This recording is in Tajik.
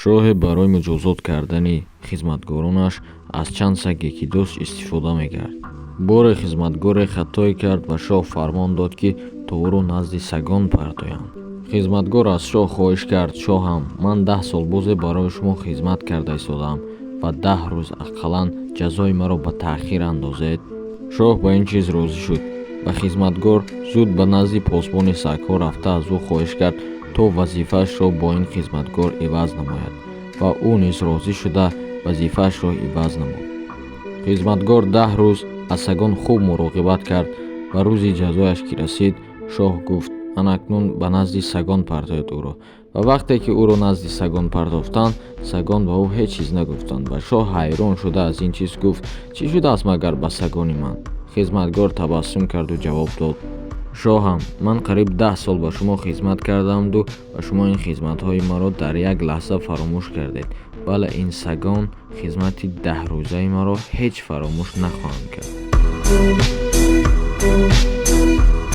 шоҳе барои муҷозот кардани хизматгоронаш аз чанд саги ки дошт истифода мекард. боре хизматгоре хатое кард ва шоҳ фармон дод ки то ӯро назди сагон партоянд. хизматгор аз шоҳ хоҳиш кард: шоҳам, ман 10 сол бозе барои шумо хизмат карда истодам ва 10 рӯз ақаллан ҷазои маро ба таъхир андозед. шоҳ ба ин чиз розӣ шуд ва хизматгор зуд ба назди посбони сагҳо рафта аз ӯ хоҳиш кард то вазифаашро бо ин хизматгор иваз намояд ва ӯ низ розӣ шуда вазифаашро иваз намуд. хизматгор 10 рӯз аз сагон хуб муроқибат кард ва рӯзи ҷазояш ки расид, шоҳ гуфт: анакнун ба назди сагон партоед ӯро. ва вақте ки ӯро назди сагон партофтанд, сагон ба ӯ ҳеҷ чиз нагуфтанд ва шоҳ ҳайрон шуда аз ин чиз гуфт: чӣ шудааст магар ба сагони ман? хизматгор табассум карду ҷавоб дод: шоҳам, ман қариб 10 сол ба шумо хизмат кардаамду ва шумо ин хизматҳои маро дар як лаҳза фаромӯш кардед, вале ин сагон хизмати 10 рӯзаи маро ҳеҷ фаромӯш нахоҳанд кард.